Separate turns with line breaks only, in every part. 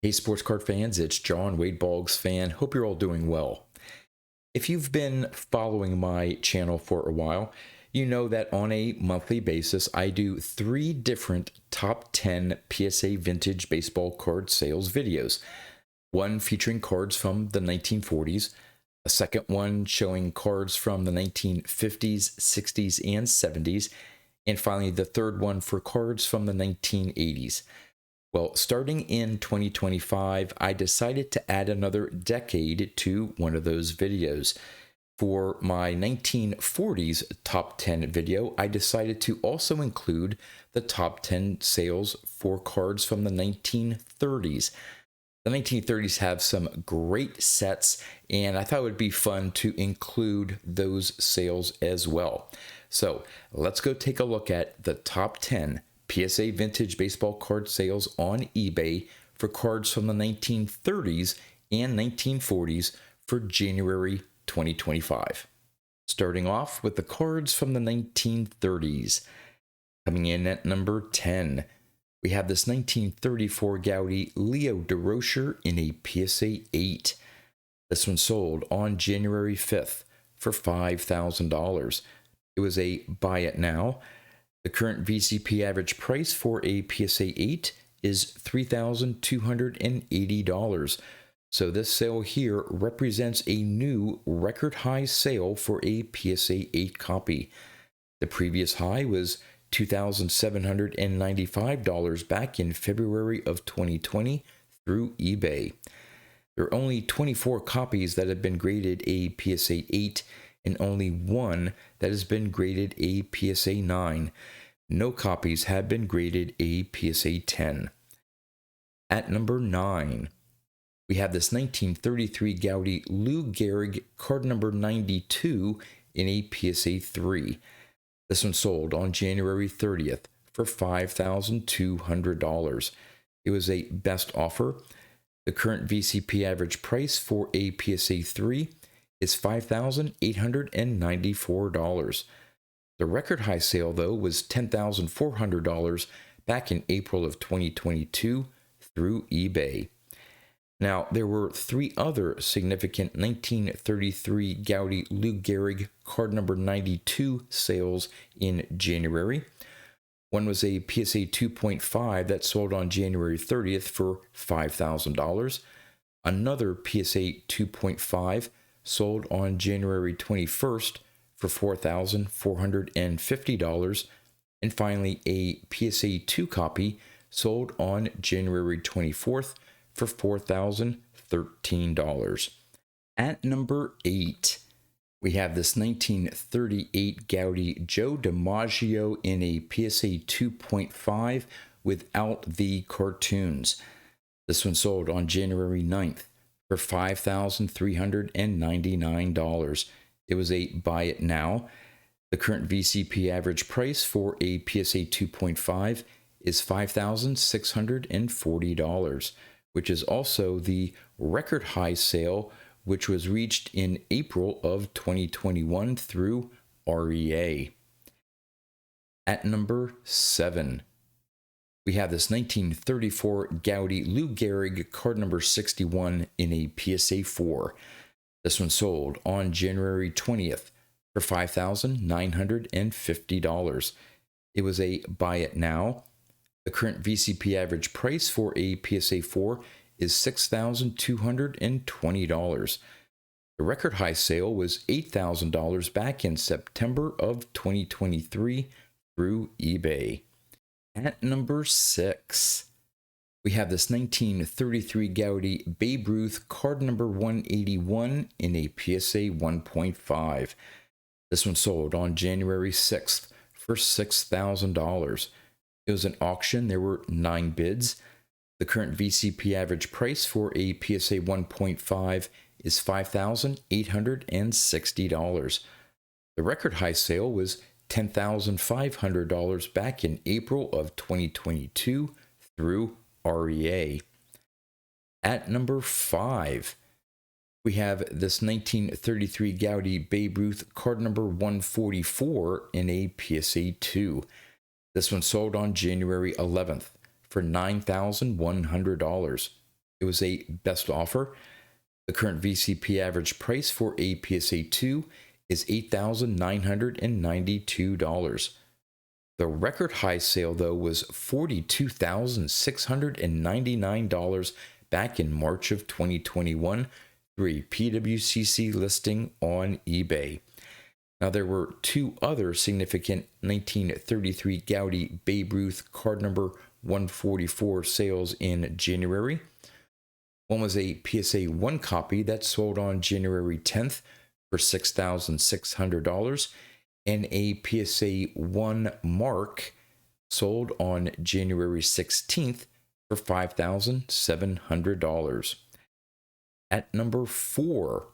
Hey, sports card fans, it's John, Wade Boggs fan. Hope you're all doing well. If you've been following my channel for a while, you know that on a monthly basis, I do 3 different top 10 PSA vintage baseball card sales videos. One featuring cards from the 1940s, a second one showing cards from the 1950s, 60s, and 70s, and finally the third one for cards from the 1980s. Well, starting in 2025, I decided to add another decade to one of those videos. For my 1940s top 10 video, I decided to also include the top 10 sales for cards from the 1930s. The 1930s have some great sets, and I thought it would be fun to include those sales as well. So let's go take a look at the top 10 PSA vintage baseball card sales on eBay for cards from the 1930s and 1940s for January 2025. Starting off with the cards from the 1930s. Coming in at number 10, we have this 1934 Gaudi Leo DeRocher in a PSA 8. This one sold on January 5th for $5,000. It was a buy it now. The current VCP average price for a PSA 8 is $3,280. So this sale here represents a new record high sale for a PSA 8 copy. The previous high was $2,795 back in February of 2020 through eBay. There are only 24 copies that have been graded a PSA 8 and only one that has been graded a PSA 9. No copies have been graded a PSA 10. At number 9, we have this 1933 Gaudi Lou Gehrig card number 92 in a PSA 3. This one sold on January 30th for $5,200. It was a best offer. The current VCP average price for a PSA 3 is $5,894. The record high sale, though, was $10,400 back in April of 2022 through eBay. Now, there were 3 other significant 1933 Gaudi Lou Gehrig card number 92 sales in January. One was a PSA 2.5 that sold on January 30th for $5,000. Another PSA 2.5 sold on January 21st for $4,450. And finally, a PSA 2 copy sold on January 24th for $4,013. At number 8, we have this 1938 Gaudi Joe DiMaggio in a PSA 2.5 without the cartoons. This one sold on January 9th for $5,399. It was a buy it now. The current VCP average price for a PSA 2.5 is $5,640, which is also the record high sale, which was reached in April of 2021 through REA. At number 7, we have this 1934 Gaudi Lou Gehrig card number 61 in a PSA 4. This one sold on January 20th for $5,950. It was a buy it now. The current VCP average price for a PSA 4 is $6,220. The record high sale was $8,000 back in September of 2023 through eBay. At number 6, we have this 1933 Gaudi Babe Ruth card number 181 in a PSA 1.5. This one sold on January 6th for $6,000. It was an auction. There were 9 bids. The current VCP average price for a PSA 1.5 is $5,860. The record high sale was $10,500 back in April of 2022 through REA. At number 5, we have this 1933 Gaudi Babe Ruth card number 144 in a PSA 2. This one sold on January 11th for $9,100. It was a best offer. The current VCP average price for a PSA 2 is $8,992. The record high sale, though, was $42,699 back in March of 2021 through a PWCC listing on eBay. Now, there were two other significant 1933 Gaudi Babe Ruth card number 144 sales in January. One was a PSA 1 copy that sold on January 10th for $6,600, and a PSA 1 mark sold on January 16th for $5,700. At number 4,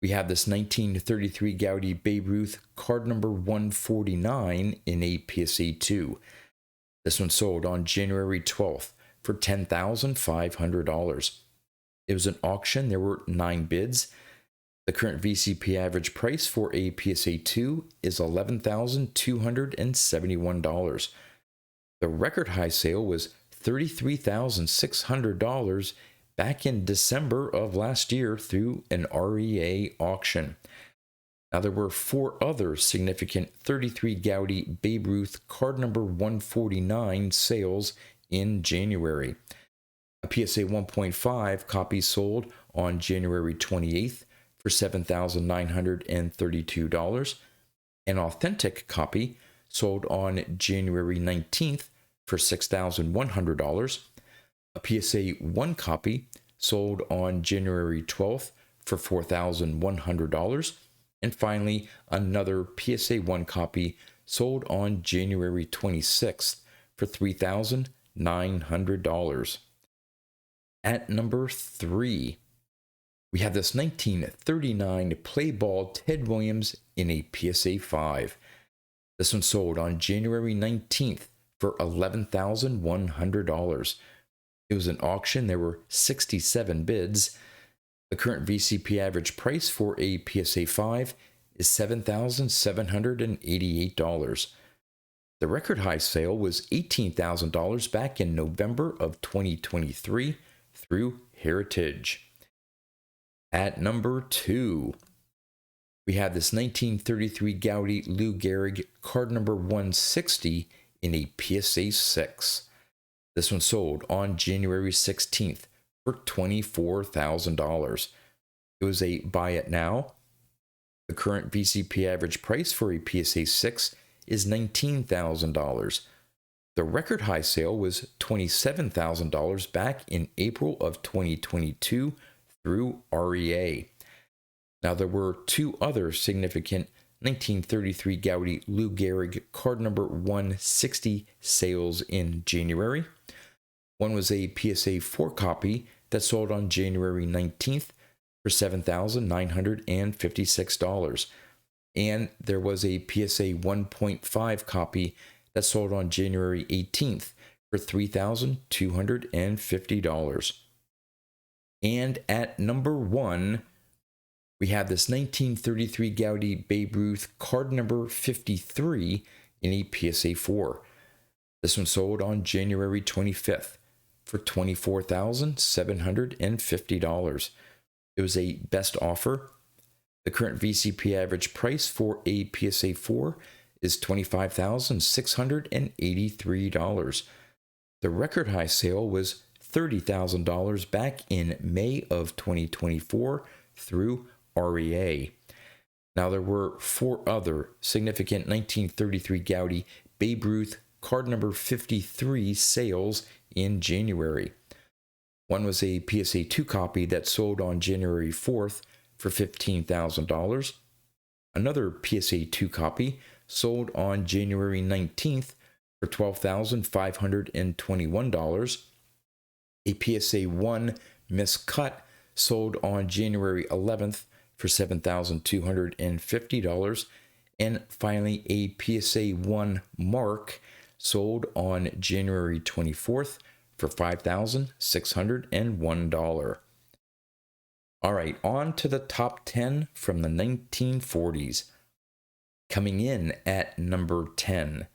we have this 1933 Gaudi Babe Ruth card number 149 in a PSA 2. This one sold on January 12th for $10,500. It was an auction. There were 9 bids. The current VCP average price for a PSA 2 is $11,271. The record high sale was $33,600 back in December of last year through an REA auction. Now, there were 4 other significant 33 Gaudi Babe Ruth card number 149 sales in January. A PSA 1.5 copy sold on January 28th for $7,932. An authentic copy sold on January 19th for $6,100. A PSA 1 copy sold on January 12th for $4,100. And finally, another PSA 1 copy sold on January 26th for $3,900. At number 3, we have this 1939 play ball Ted Williams in a PSA 5. This one sold on January 19th for $11,100. It was an auction. There were 67 bids. The current VCP average price for a PSA 5 is $7,788. The record high sale was $18,000 back in November of 2023 through Heritage. At number 2, we have this 1933 Gaudi Lou Gehrig card number 160 in a PSA 6. This one sold on January 16th for $24,000. It was a buy it now. The current VCP average price for a PSA 6 is $19,000. The record high sale was $27,000 back in April of 2022 through REA. Now, there were 2 other significant 1933 Gaudi Lou Gehrig card number 160 sales in January. One was a PSA 4 copy that sold on January 19th for $7,956. And there was a PSA 1.5 copy that sold on January 18th for $3,250. And at number 1, we have this 1933 Gaudi Babe Ruth card number 53 in a PSA 4. This one sold on January 25th for $24,750. It was a best offer. The current VCP average price for a PSA 4 is $25,683. The record high sale was $30,000 back in May of 2024 through REA. Now, there were 4 other significant 1933 Gaudi Babe Ruth card number 53 sales in January. One was a PSA 2 copy that sold on January 4th for $15,000. Another PSA 2 copy sold on January 19th for $12,521. A PSA 1 miscut sold on January 11th for $7,250. And finally, a PSA 1 mark sold on January 24th for $5,601. All right, on to the top 10 from the 1940s. Coming in at number 10,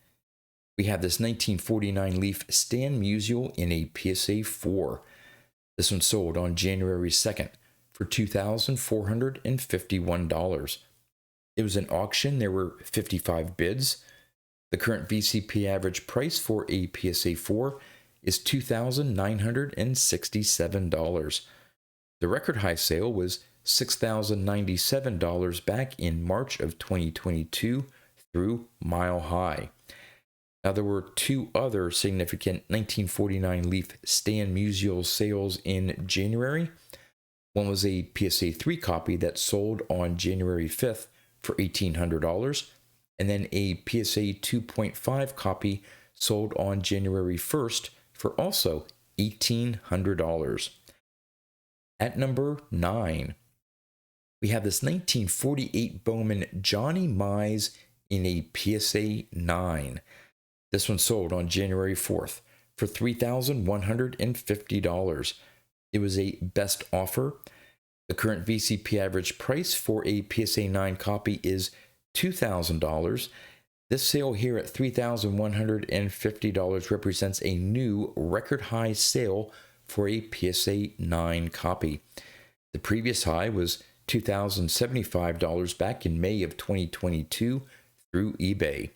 we have this 1949 Leaf Stan Musial in a PSA 4. This one sold on January 2nd for $2,451. It was an auction. There were 55 bids. The current VCP average price for a PSA 4 is $2,967. The record high sale was $6,097 back in March of 2022 through Mile High. Now, there were two other significant 1949 Leaf Stan Musial sales in January. One was a PSA 3 copy that sold on January 5th for $1,800, and then a PSA 2.5 copy sold on January 1st for also $1,800. At number 9, we have this 1948 Bowman Johnny Mize in a PSA 9. This one sold on January 4th for $3,150. It was a best offer. The current VCP average price for a PSA 9 copy is $2,000. This sale here at $3,150 represents a new record high sale for a PSA 9 copy. The previous high was $2,075 back in May of 2022 through eBay.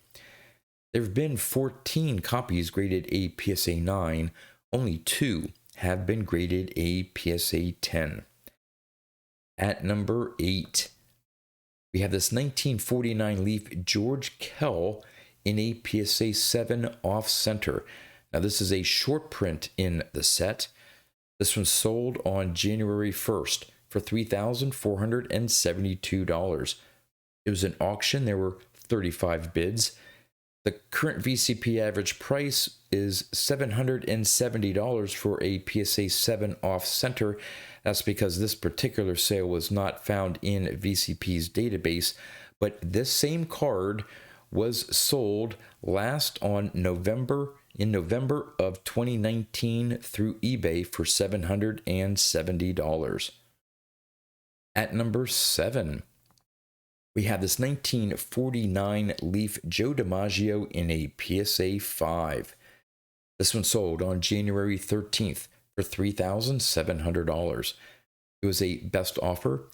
There have been 14 copies graded a PSA 9. Only 2 have been graded a PSA 10. At number 8, we have this 1949 Leaf George Kell in a PSA 7 off-center. Now, this is a short print in the set. This one sold on January 1st for $3,472. It was an auction. There were 35 bids. The current VCP average price is $770 for a PSA 7 off-center. That's because this particular sale was not found in VCP's database, but this same card was sold last on November of 2019 through eBay for $770. At number 7, we have this 1949 Leaf Joe DiMaggio in a PSA 5. This one sold on January 13th for $3,700. It was a best offer.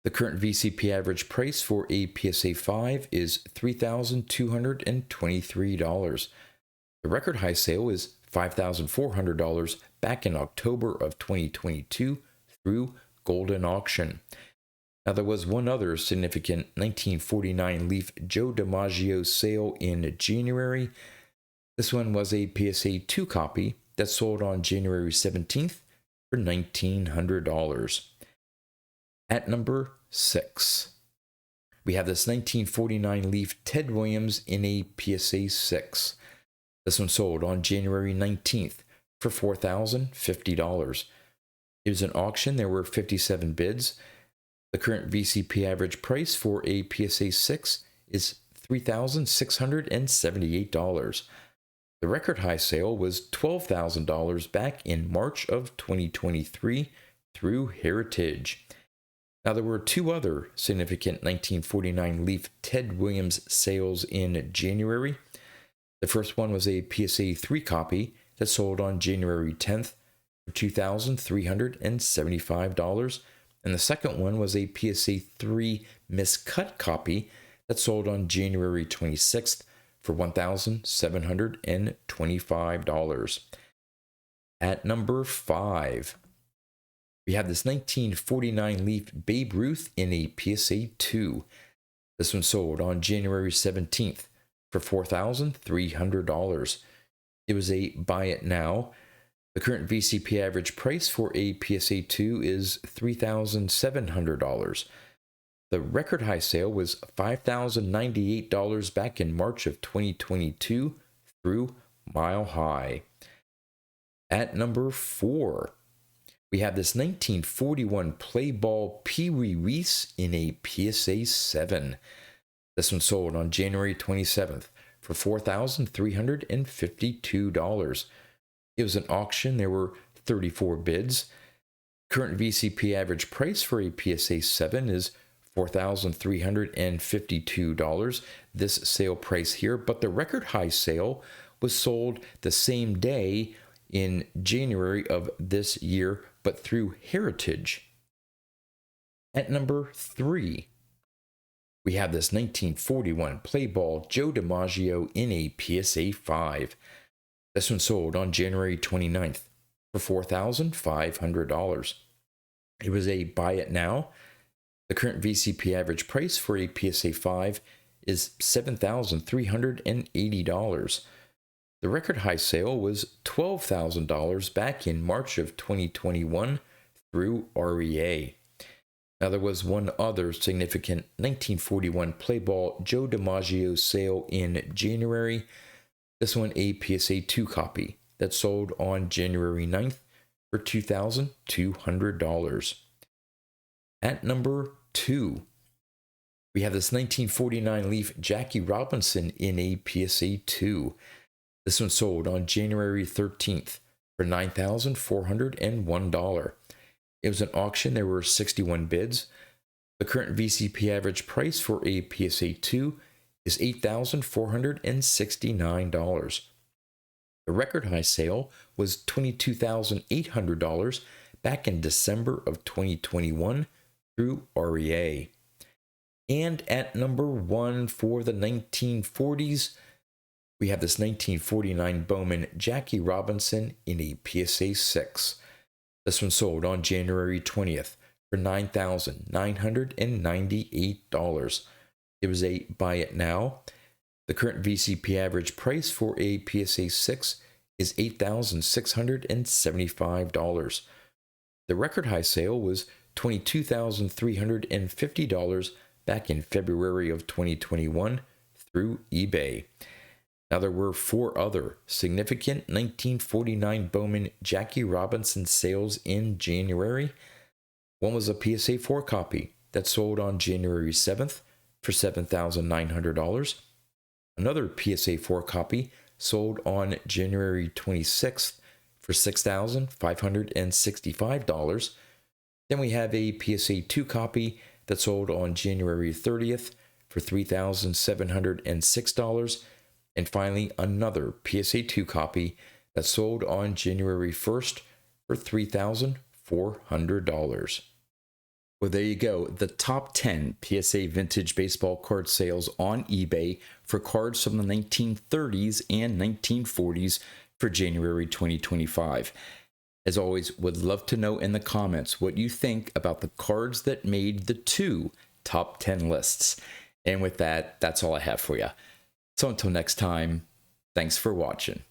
The current VCP average price for a PSA 5 is $3,223. The record high sale is $5,400 back in October of 2022 through Golden Auction. Now, there was one other significant 1949 Leaf Joe DiMaggio sale in January. This one was a PSA 2 copy that sold on January 17th for $1,900. At number 6, we have this 1949 Leaf Ted Williams in a PSA 6. This one sold on January 19th for $4,050. It was an auction. There were 57 bids. The current VCP average price for a PSA 6 is $3,678. The record high sale was $12,000 back in March of 2023 through Heritage. Now, there were two other significant 1949 Leaf Ted Williams sales in January. The first one was a PSA 3 copy that sold on January 10th for $2,375. And the second one was a PSA 3 miscut copy that sold on January 26th for $1,725. At number 5, we have this 1949 Leaf Babe Ruth in a PSA 2. This one sold on January 17th for $4,300. It was a buy it now. The current VCP average price for a PSA 2 is $3,700. The record high sale was $5,098 back in March of 2022 through Mile High. At number 4, we have this 1941 Play Ball Pee Wee Reese in a PSA 7. This one sold on January 27th for $4,352. It was an auction. There were 34 bids. Current VCP average price for a PSA 7 is $4,352. This sale price here, but the record high sale was sold the same day in January of this year, but through Heritage. At number 3, we have this 1941 play ball Joe DiMaggio in a PSA 5. This one sold on January 29th for $4,500. It was a buy it now. The current VCP average price for a PSA 5 is $7,380. The record high sale was $12,000 back in March of 2021 through REA. Now, there was one other significant 1941 play ball Joe DiMaggio sale in January. This one a PSA 2 copy that sold on January 9th for $2,200. At number 2, we have this 1949 Leaf Jackie Robinson in a PSA 2. This one sold on January 13th for $9,401. It was an auction. There were 61 bids. The current VCP average price for a PSA 2 is $8,469. The record high sale was $22,800 back in December of 2021 through REA. And at number 1 for the 1940s, we have this 1949 Bowman Jackie Robinson in a PSA 6. This one sold on January 20th for $9,998. It was a buy it now. The current VCP average price for a PSA 6 is $8,675. The record high sale was $22,350 back in February of 2021 through eBay. Now, there were 4 other significant 1949 Bowman Jackie Robinson sales in January. One was a PSA 4 copy that sold on January 7th for $7,900. Another PSA 4 copy sold on January 26th for $6,565. Then we have a PSA 2 copy that sold on January 30th for $3,706. And finally, another PSA 2 copy that sold on January 1st for $3,400. Well, there you go. The top 10 PSA vintage baseball card sales on eBay for cards from the 1930s and 1940s for January 2025. As always, would love to know in the comments what you think about the cards that made the 2 top 10 lists. And with that, that's all I have for you. So until next time, thanks for watching.